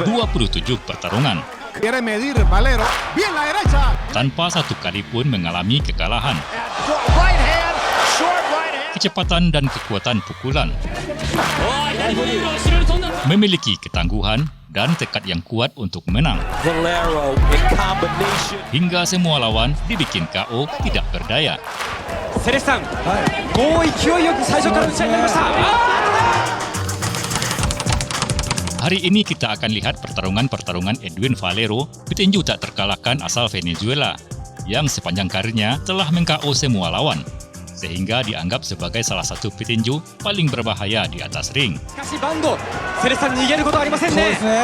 27 pertarungan. Quiere medir Valero. Bien la derecha. Tanpa satu kali pun mengalami kekalahan. Right hand. Short right hand. Kecepatan dan kekuatan pukulan. Memiliki ketangguhan dan tekad yang kuat untuk menang. Valero in combination. Hingga semua lawan dibikin KO tidak berdaya. セレスさん、もう勢いよく最初から打ち上がりました。 Hari ini kita akan lihat pertarungan-pertarungan Edwin Valero, petinju tak terkalahkan asal Venezuela, yang sepanjang karirnya telah meng-KO semua lawan, sehingga dianggap sebagai salah satu petinju paling berbahaya di atas ring. しかしバンド、セレスさん逃げることはありませんね。そしてこ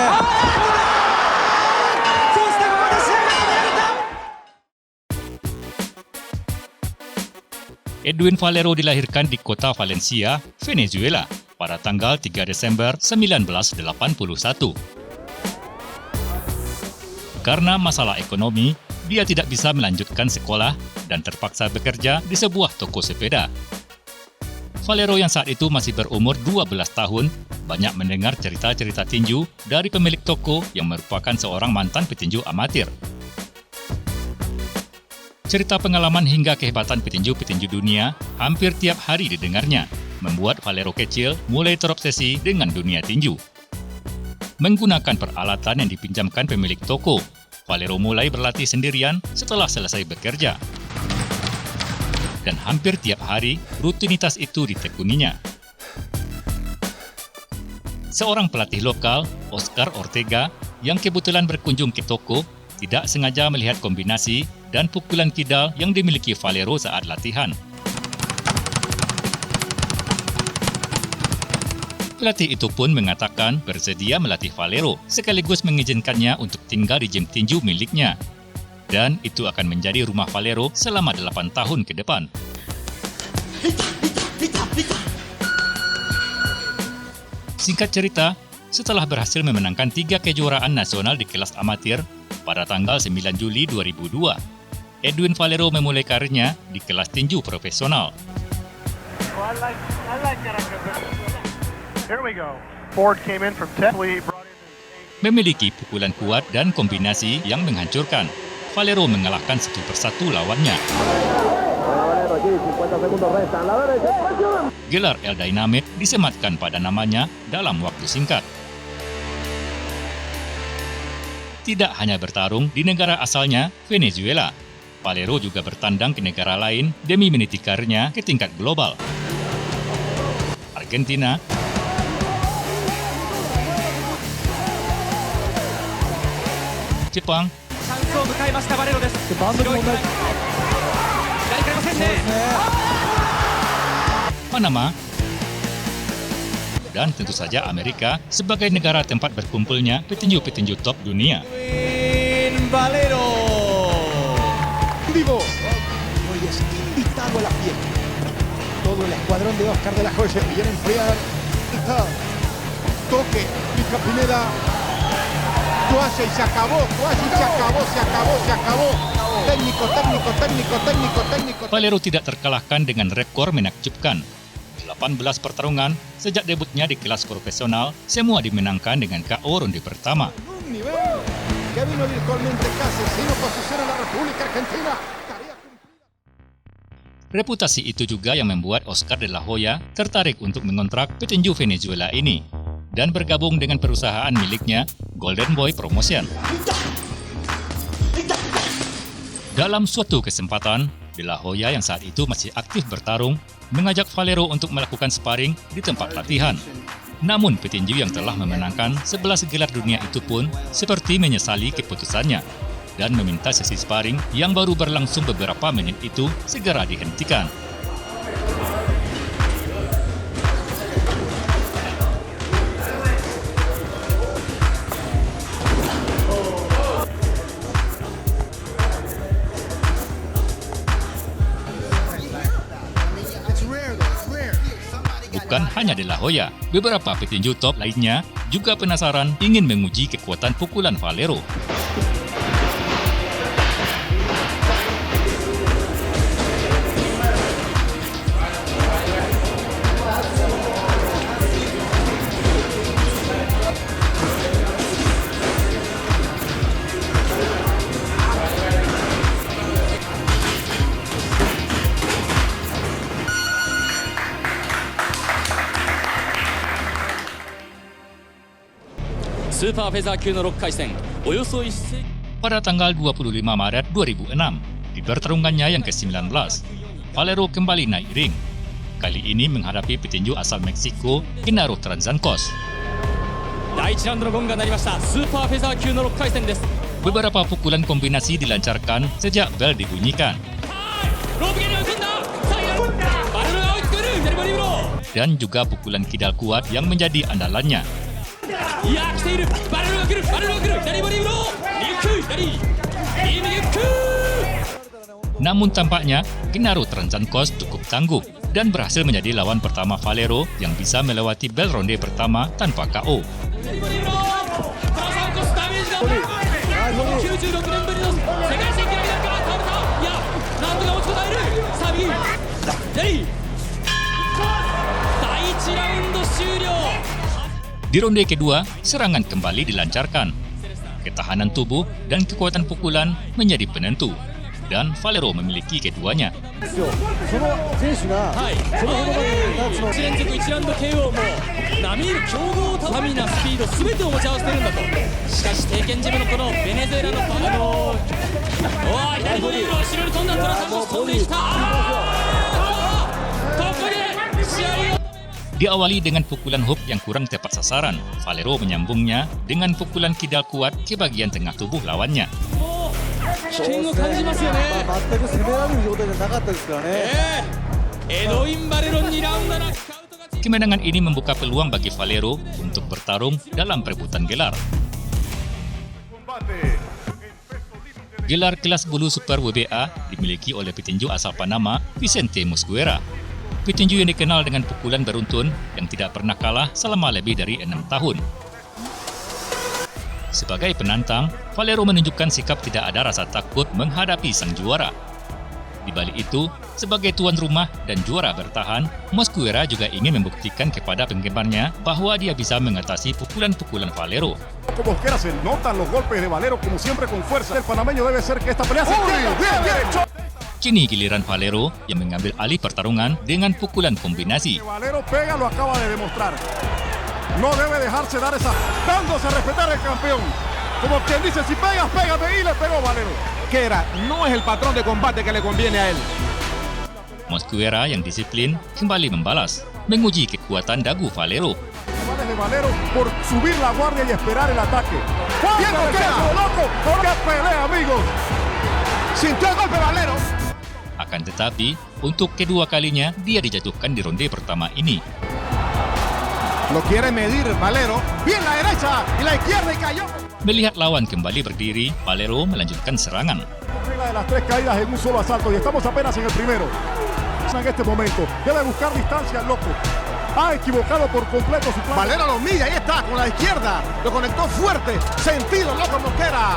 こで試合が止められた。 Edwin Valero dilahirkan di kota Valencia, Venezuela, pada tanggal 3 Desember 1981. Karena masalah ekonomi, dia tidak bisa melanjutkan sekolah dan terpaksa bekerja di sebuah toko sepeda. Valero yang saat itu masih berumur 12 tahun, banyak mendengar cerita-cerita tinju dari pemilik toko yang merupakan seorang mantan petinju amatir. Cerita pengalaman hingga kehebatan petinju-petinju dunia hampir tiap hari didengarnya, membuat Valero kecil mulai terobsesi dengan dunia tinju. Menggunakan peralatan yang dipinjamkan pemilik toko, Valero mulai berlatih sendirian setelah selesai bekerja. Dan hampir tiap hari, rutinitas itu ditekuninya. Seorang pelatih lokal, Oscar Ortega, yang kebetulan berkunjung ke toko, tidak sengaja melihat kombinasi dan pukulan kidal yang dimiliki Valero saat latihan. Pelatih itu pun mengatakan bersedia melatih Valero, sekaligus mengizinkannya untuk tinggal di gym tinju miliknya. Dan itu akan menjadi rumah Valero selama 8 tahun ke depan. Singkat cerita, setelah berhasil memenangkan 3 kejuaraan nasional di kelas amatir pada tanggal 9 Juli 2002, Edwin Valero memulai karirnya di kelas tinju profesional. Here we go. Ford came in from 10. Memiliki pukulan kuat dan kombinasi yang menghancurkan, Valero mengalahkan satu persatu lawannya. Gelar El Dynamite disematkan pada namanya dalam waktu singkat. Tidak hanya bertarung di negara asalnya, Venezuela, Valero juga bertandang ke negara lain demi meniti karirnya ke tingkat global. Argentina, Jepang, チャンスを迎えましたバレロです。バンドの問題。左からませんね。 Panama, dan tentu saja Amerika sebagai negara tempat berkumpulnya petinju-petinju top dunia. Edwin Valero. Vivo. Hoy es invitado a la fiesta. Todo el escuadrón de Oscar de la Hoya viene a enfriar. Está. Toque. Pica Pineda. Toalla y se acabó. Toalla y se acabó. Se acabó. Se acabó. Técnico. Valero tidak terkalahkan dengan rekor menakjubkan. 18 pertarungan sejak debutnya di kelas profesional, semua dimenangkan dengan KO ronde pertama. Reputasi itu juga yang membuat Oscar de la Hoya tertarik untuk mengontrak petinju Venezuela ini dan bergabung dengan perusahaan miliknya, Golden Boy Promotion. Dalam suatu kesempatan, De La Hoya yang saat itu masih aktif bertarung mengajak Valero untuk melakukan sparring di tempat latihan. Namun petinju yang telah memenangkan 11 gelar dunia itu pun seperti menyesali keputusannya dan meminta sesi sparring yang baru berlangsung beberapa menit itu segera dihentikan. Bukan hanya De La Hoya, beberapa petinju top lainnya juga penasaran ingin menguji kekuatan pukulan Valero. スーパーフェザー級の6回戦、およそ1世紀 Pada tanggal 25 Maret 2006, di pertarungannya yang ke-19, Valero kembali naik ring. Kali ini menghadapi petinju asal Meksiko, Genaro Tranzancos. 第1ラウンドのゴングが鳴りました。スーパーフェザー級の6回戦です。 Beberapa pukulan kombinasi dilancarkan sejak bel dibunyikan. ロープ蹴りを組んだ。バレロが追いつくる。左ボディブロー。 Dan juga pukulan kidal kuat yang menjadi andalannya. いやー来ている。バレロが来る。バレロが来る。左ボディブロー。右左。右右。 Namun tampaknya Genaro Tranzancos cukup tangguh dan berhasil menjadi lawan pertama Valero yang bisa melewati bel ronde pertama tanpa KO. 左ボディブロー。トラサンコスダメージが。96年ぶりの世界新記録だから倒れた。いや、なんとか持ちこたえる。さあ右。左。第1ラウンド終了。 Di ronde kedua, serangan kembali dilancarkan. Ketahanan tubuh dan kekuatan pukulan menjadi penentu, dan Valero memiliki keduanya. その選手がはい、それほどまでなんつうの1連続1ラウンド KO も並みいる強豪スタミナスピード全てを持ち合わせてるんだと。しかし帝拳ジムのこのベネズエラのおー左ボディーブロー後ろに飛んだトラサンコス飛んできた。ここで試合を Diawali dengan pukulan hook yang kurang tepat sasaran, Valero menyambungnya dengan pukulan kidal kuat ke bagian tengah tubuh lawannya. 危険を感じますよね。全く攻められる状態じゃなかったですからね。エドウィン・バレロ2ラウンドの Kemenangan ini membuka peluang bagi Valero untuk bertarung dalam perebutan gelar. Gelar kelas bulu super WBA dimiliki oleh petinju asal Panama, Vicente Mosquera. Petinju yang dikenal dengan pukulan beruntun yang tidak pernah kalah selama lebih dari 6 tahun. Sebagai penantang, Valero menunjukkan sikap tidak ada rasa takut menghadapi sang juara. Di balik itu, sebagai tuan rumah dan juara bertahan, Mosquera juga ingin membuktikan kepada penggemarnya bahwa dia bisa mengatasi pukulan-pukulan Valero. Como Mosquera se notan los golpes de Valero como siempre con fuerza. El panameño debe ser que esta pelea se entienda. Kini giliran Valero yang mengambil alih pertarungan dengan pukulan kombinasi. Valero pega, lo acaba de demostrar. No debe dejarse dar esa, dándose a respetar el campeón. Como quien dice, si pegas, pégame, y le pegó Valero. Mosquera no es el patrón de combate que le conviene a él. Mosquera yang disiplin kembali membalas, menguji kekuatan dagu Valero. De Valero por subir la guardia y esperar el ataque. ¡Bien, Mosquera! ¡Loco! ¡Qué pelea, amigos! Sintió el golpe Valero. Akan tetapi, untuk kedua kalinya dia dijatuhkan di ronde pertama ini. Lo quiere medir Valero. Bien la derecha y la izquierda y cayó. Melihat lawan kembali berdiri, Valero melanjutkan serangan. Regla de las 3 caídas en un solo asalto y estamos apenas en el primero. En este momento debe buscar distancia al loco. Ha equivocado por completo su plan. Valero lo mide, ahí está, con la izquierda. Lo conectó fuerte. Sentido, loco Mosquera.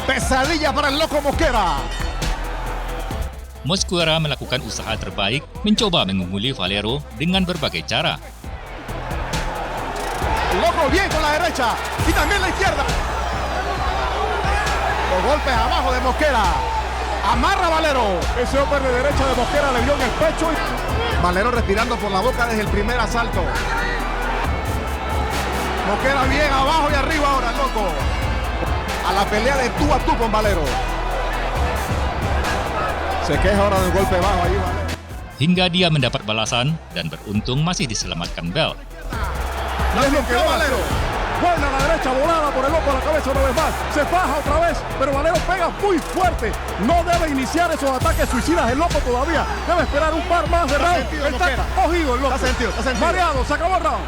Pesadilla para el loco Mosquera. Mosquera melakukan usaha terbaik mencoba mengunguli Valero dengan berbagai cara. El loco bien con la derecha y también la izquierda. Los golpes abajo de Mosquera. Amarra Valero. Ese hombre de derecha de Mosquera le dio en el pecho. Valero respirando por la boca desde el primer asalto. Mosquera bien abajo y arriba ahora, loco. A la pelea de tú a tú con Valero. Se queja ahora del golpe bajo ahí, Valero. Hingga dia mendapat balasan dan beruntung masih diselamatkan bel. Es lo que Valero. Buena la derecha volada por el loco a la cabeza una vez más. Se faja otra vez, pero Valero pega muy fuerte. No debe iniciar esos ataques suicidas el loco todavía. Debe esperar un par más de rounds. Está cogido el loco. Está sentido. Mareado, se acabó el round.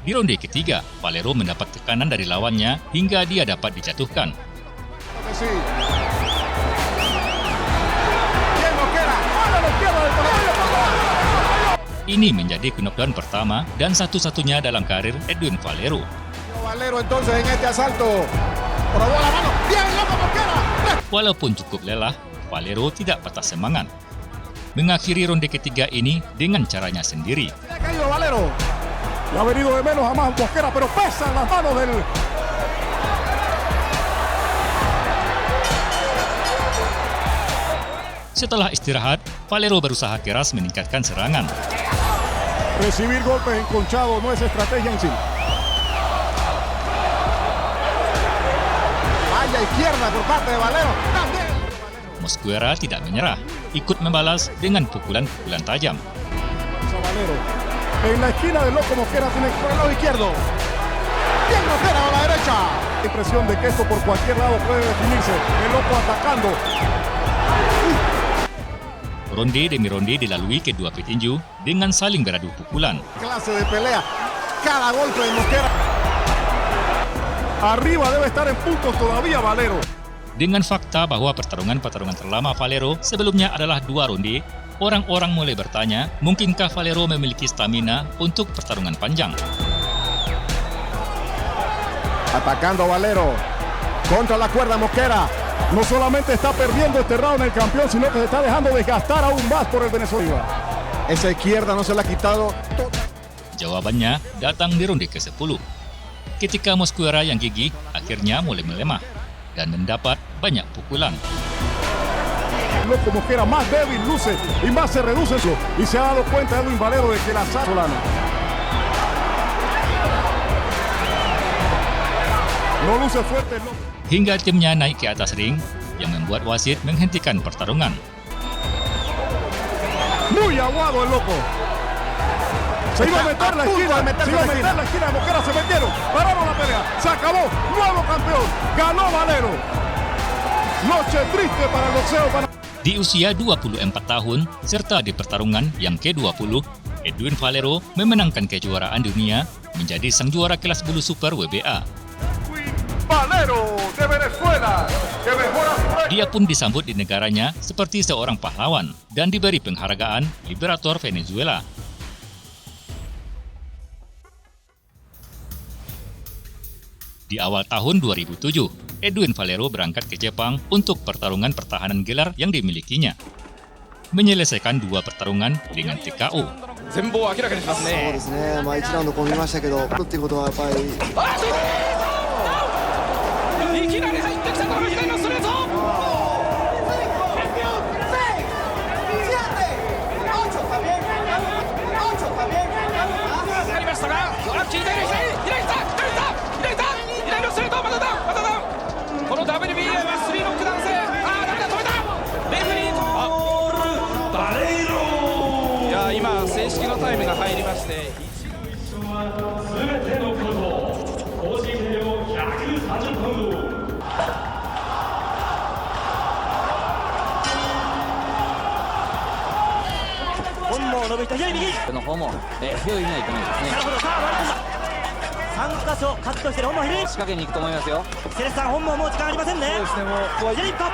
Di ronde ketiga, Valero mendapat tekanan dari lawannya hingga dia dapat dijatuhkan. Sí. Bien Mosquera. Buena la izquierda del panameño. Ini menjadi knockdown pertama dan satu-satunya dalam karir Edwin Valero. Valero entonces en este asalto. Probó la mano. Bien loco Mosquera. Walaupun cukup lelah, Valero tidak patah semangat. Mengakhiri ronde ketiga ini dengan caranya sendiri. Ha caído Valero. Le ha venido de menos a más Mosquera, pero pesa en las manos del... Setelah istirahat, Valero berusaha keras meningkatkan serangan. Recibir golpes enconchados no es estrategia en sí. izquierda por parte de Valero. Mosquera tidak menyerah, ikut membalas dengan pukulan-pukulan tajam. Valero. En la esquina del Loco Mosquera tiene Por el lado izquierdo. Bien Mosquera a la derecha. la impresión de que esto por cualquier lado puede definirse. El Loco atacando. Ronde demi ronde dilalui kedua petinju dengan saling beradu pukulan. Clase de pelea. Cada golpe de Mosquera. Arriba debe estar en puntos todavía Valero. Dengan fakta bahwa pertarungan-pertarungan terlama Valero sebelumnya adalah 2 ronde, orang-orang mulai bertanya, mungkinkah Valero memiliki stamina untuk pertarungan panjang? Atacando Valero. Contra la cuerda Mosquera. No solamente está perdiendo este round el campeón, sino que se está dejando desgastar aún más por el venezolano. Esa izquierda no se la ha quitado. Jawabannya datang di ronde ke-10. Ketika Mosquera yang gigih akhirnya mulai melemah dan mendapat banyak pukulan. Loco Mosquera más débil luce y más se reduce eso. Y se ha dado cuenta Edwin Valero de que la Solano no luce fuerte el Loco. Hingga timnya naik ke atas ring yang membuat wasit menghentikan pertarungan. Muy aguado el Loco. Se iba a meter la esquina, se iba a meter la esquina de Mosquera, se metieron, pararon la pelea, se acabó, nuevo campeón, ganó Valero. Noche triste para el boxeo. Di usia 24 tahun serta di pertarungan yang ke-20, Edwin Valero memenangkan kejuaraan dunia menjadi sang juara kelas bulu super WBA. Valero de Venezuela, que mejora su récord. Dia pun disambut di negaranya seperti seorang pahlawan dan diberi penghargaan Liberator Venezuela. Di awal tahun 2007, Edwin Valero berangkat ke Jepang untuk pertarungan pertahanan gelar yang dimilikinya. Menyelesaikan 2 pertarungan dengan TKO. 全貌を明らかにしますそうねですね、1ラウンドこう見ましたけど、っていうことはやっぱりいきなり入ってきたのが左のストレートありましたが左のストレートまたダウンこの WBA は3ノックダウン制ダメだ止めたレフェリーバレーロいや今正式のタイムが入りましての方も、強いにはいかないですね。なるほど、さあ割り込んだ3箇所カットしてる本間左仕掛けに行くと思いますよ。セレスさん本間もう時間ありませんね。そうですねもうここは左一発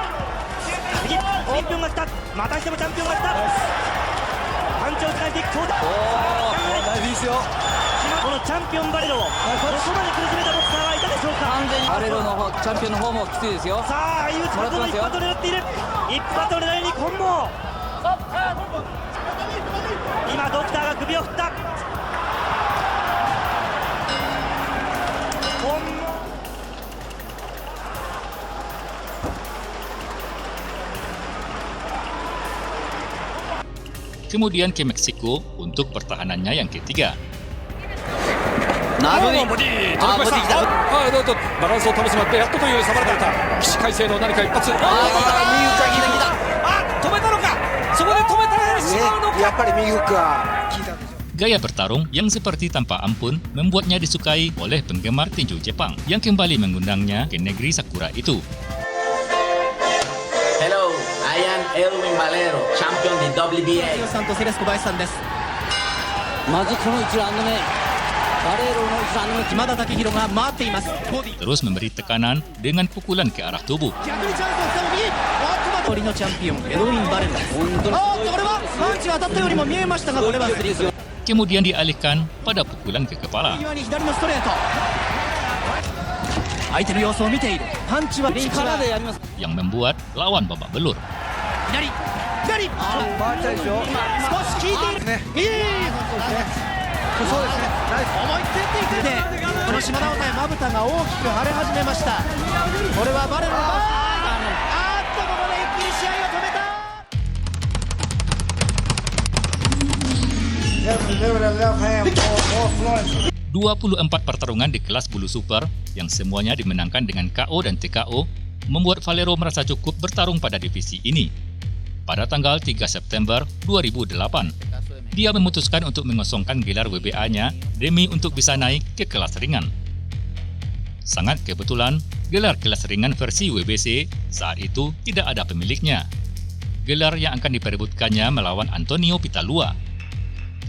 右チャンピオンが来たまたしてもチャンピオンが来たパンチをつないでいく強打ナイフいいですよこのチャンピオンバレロをここまで苦しめたボクサーはいたでしょうか。完全にバレロの方チャンピオンの方もきついですよ。さあ相打ちの一発を狙っている一発を狙いにコンボ今ドクターが首を振ったコンボKemudian ke Meksiko untuk pertahanannya yang ketiga. なるほど。ボディー届きましたどうぞバランスを保つまでやっとというサバラだった起死回生の何か一発右打ちが止めたのかそこで止めたらしまうのかやっぱり右フックが効いたんでしょう。 Gaya bertarung yang seperti tanpa ampun membuatnya disukai oleh penggemar tinju Jepang yang kembali mengundangnya ke negeri Sakura itu. Hello, I am Edwin Valero, champion di WBA. さんとセレス小林さんです。まずこの1ラウンド目バレロの1ラウンド目今田武弘が回っています。ボディ Terus memberi tekanan dengan pukulan ke arah tubuh. 逆にチャンスをつかむ右鳥のチャンピオンエドウィン・バレロです。本当にこれはパンチが当たったようにも見えましたがこれはですよ。 Kemudian dialihkan pada pukulan ke kepala. 右に左のストレート相手の様子を見ているパンチは力でやります。 yang membuat lawan babak belur. 左左回ったでしょ。少し効いているねいいそうですね。ナイス。思い切っていくでこの島田応対まぶたが大きく腫れ始めましたこれはバレロのここで一気に試合を止めた 24 pertarungan di kelas bulu super yang semuanya dimenangkan dengan KO dan TKO membuat Valero merasa cukup bertarung pada divisi ini. Pada tanggal 3 September 2008, dia memutuskan untuk mengosongkan gelar WBA-nya demi untuk bisa naik ke kelas ringan. Sangat kebetulan, gelar kelas ringan versi WBC saat itu tidak ada pemiliknya. Gelar yang akan diperebutkannya melawan Antonio Pitalua,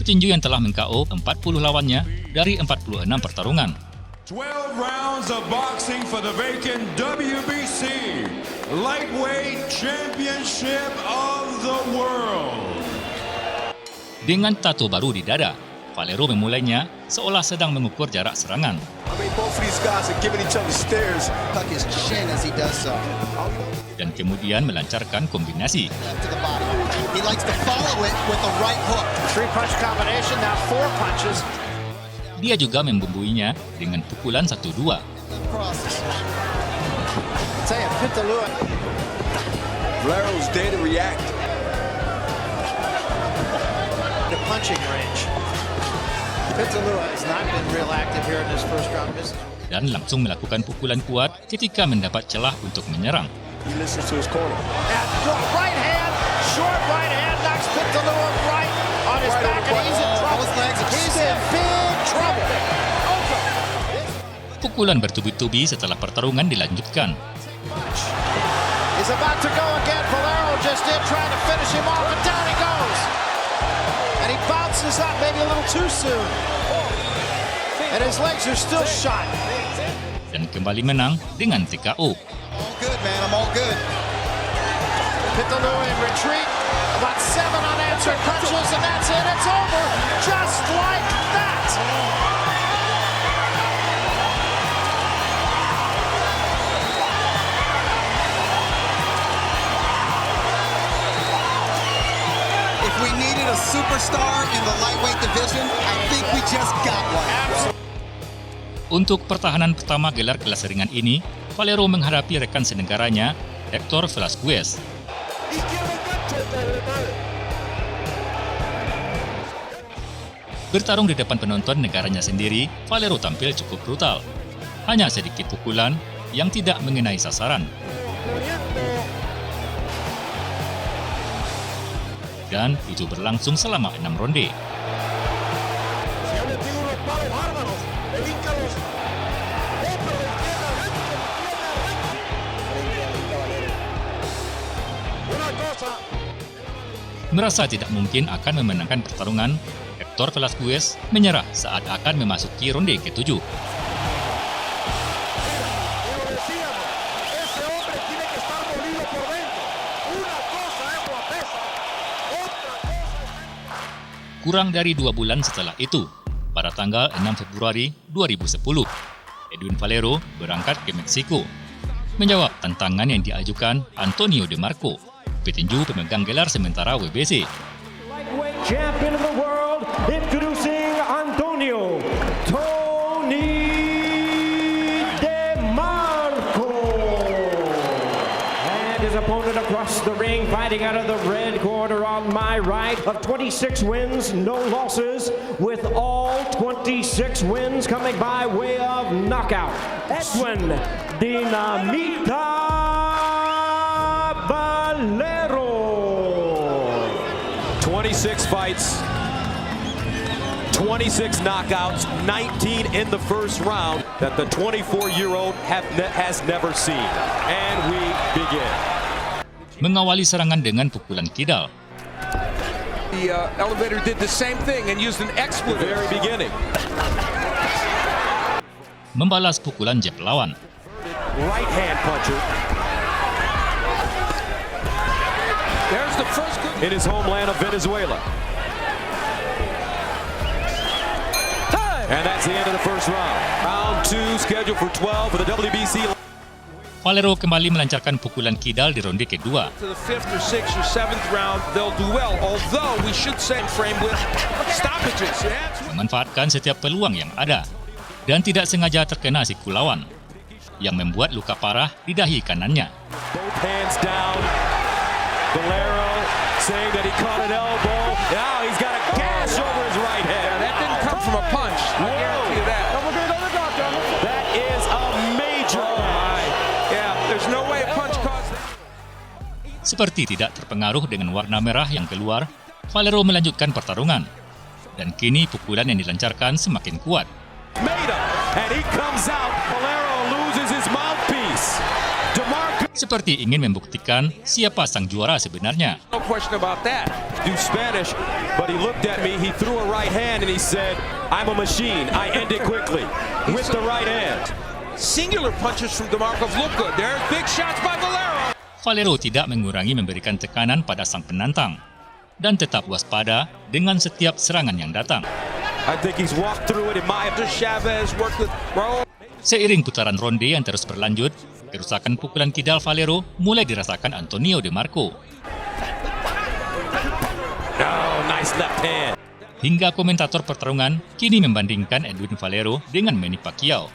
petinju yang telah meng-KO 40 lawannya dari 46 pertarungan. 12 rounds of boxing for the vacant WBC Lightweight Championship of the World. Dengan tato baru di dada, Valero memulainya seolah sedang mengukur jarak serangan. Dan kemudian melancarkan kombinasi. Dia juga membumbuinya dengan pukulan 1-2. Valero's there to react. The punching range. Pitalua has not been real active here in this first round business. Dan langsung melakukan pukulan kuat ketika mendapat celah untuk menyerang. He listens to his corner. And right hand, short right hand knocks Pitalua right on his back, and he's in trouble. He's in big trouble. Pukulan bertubi-tubi setelah pertarungan dilanjutkan. He's about to go again. Valero just in trying to finish him off, and down he goes. And he bounces up maybe a little too soon. And his legs are still shot. Dan kembali menang dengan TKO. All good, man. I'm all good. Pitalua in retreat. About 7 unanswered punches, and that's it. It's over. Just like that. If we needed a superstar in the lightweight division, I think we just got one. Untuk pertahanan pertama gelar kelas ringan ini, Valero menghadapi rekan senegaranya, Hector Velasquez. Bertarung di depan penonton negaranya sendiri, Valero tampil cukup brutal. Hanya sedikit pukulan yang tidak mengenai sasaran. Dan itu berlangsung selama 6 ronde. Merasa tidak mungkin akan memenangkan pertarungan, Hector Velasquez menyerah saat akan memasuki ronde ke-7. Kurang dari 2 bulan setelah itu, pada tanggal 6 Februari 2010, Edwin Valero berangkat ke Meksiko, menjawab tantangan yang diajukan Antonio DeMarco, petinju pemegang gelar sementara WBC. Lightweight champion of the world, introducing Antonio Tony DeMarco. And his opponent across the ring, fighting out of the red corner on my right, of 26 wins, no losses, with all 26 wins coming by way of knockout, Edwin Dinamita Valero. 26 fights, 26 knockouts, 19 in the first round that the 24-year-old has never seen. And we begin. Mengawali serangan dengan pukulan kidal. The elevator did the same thing and used an expletive. Very beginning. Membalas pukulan jab lawan. Right hand puncher. There's the first good in his homeland of Venezuela. And that's the end of the first round. Round 2 scheduled for 12 for the WBC. Valero kembali melancarkan pukulan kidal di ronde kedua. To the 5th or 6th or 7th round, they'll do well. Although we should say frame with stoppages. Memanfaatkan setiap peluang yang ada dan tidak sengaja terkena siku lawan yang membuat luka parah di dahi kanannya. Both hands down. Valero saying that he caught an elbow. Now he's got a gash over his right head. Yeah, that didn't come from a punch. I guarantee you that. That is a major. Yeah, there's no way. Seperti tidak terpengaruh dengan warna merah yang keluar, Valero melanjutkan pertarungan. Dan kini pukulan yang dilancarkan semakin kuat. Seperti ingin membuktikan siapa sang juara sebenarnya. No question about that. Do Spanish, but he looked at me, he threw a right hand and he said, I'm a machine, I end it quickly with the right hand. Singular punches from DeMarco look good. There's big shots by Valero. Valero tidak mengurangi memberikan tekanan pada sang penantang dan tetap waspada dengan setiap serangan yang datang. I think he's walked through it in my Chavez worked with Raul. Seiring putaran ronde yang terus berlanjut, kerusakan pukulan kidal Valero mulai dirasakan Antonio DeMarco. Oh, nice left hand. Hingga komentator pertarungan kini membandingkan Edwin Valero dengan Manny Pacquiao.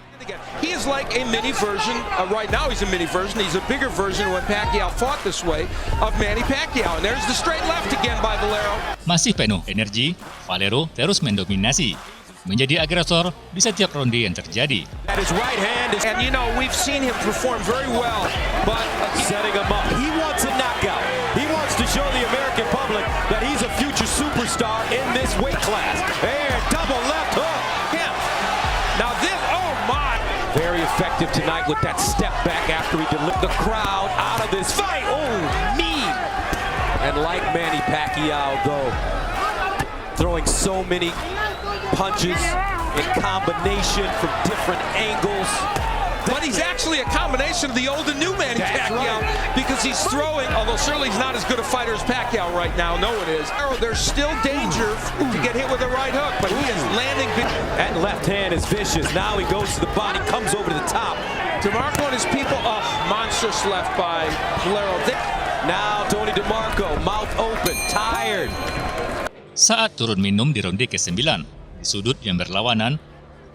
He is like a mini version, right now he's a mini version, he's a bigger version when Pacquiao fought this way, of Manny Pacquiao. And there's the straight left again by Valero. Masih penuh energi, Valero terus mendominasi, menjadi agresor di setiap ronde yang terjadi. And you know, we've seen him perform very well, but setting him up. He wants a knockout. He wants to show the American public that he's a future superstar in this weight class. And double left hook. Yeah. Now this, oh my. Very effective tonight with that step back after he delivered the crowd out of this fight. Oh, mean. And like Manny Pacquiao, though, throwing so many punches in combination from different angles. But he's actually a combination of the old and new Manny Pacquiao because he's throwing, although certainly he's not as good a fighter as Pacquiao right now. No, it is. There's still danger to get hit with a right hook, but he is landing. That left hand is vicious. Now he goes to the body, comes over to the top. DeMarco and his people, monstrous left by Valero. Now Tony DeMarco, mouth open, tired. Saat turun minum di ronde ke-9, di sudut yang berlawanan,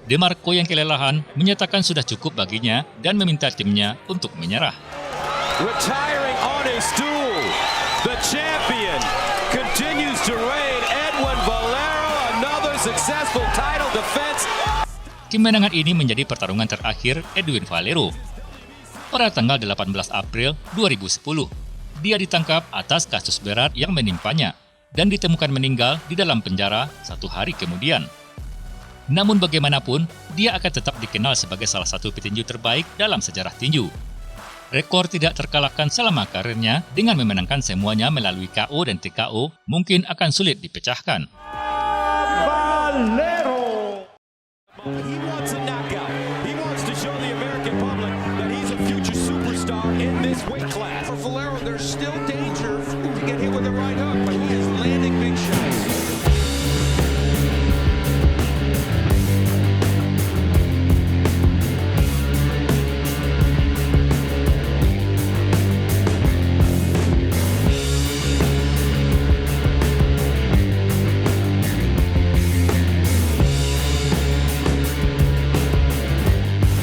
DeMarco yang kelelahan menyatakan sudah cukup baginya dan meminta timnya untuk menyerah. Retiring on his stool, the champion continues to reign. Edwin Valero, another successful title defense. Kemenangan ini menjadi pertarungan terakhir Edwin Valero. Pada tanggal 18 April 2010, dia ditangkap atas kasus berat yang menimpanya dan ditemukan meninggal di dalam penjara 1 hari kemudian. Namun bagaimanapun, dia akan tetap dikenal sebagai salah satu petinju terbaik dalam sejarah tinju. Rekor tidak terkalahkan selama karirnya dengan memenangkan semuanya melalui KO dan TKO mungkin akan sulit dipecahkan. Valero.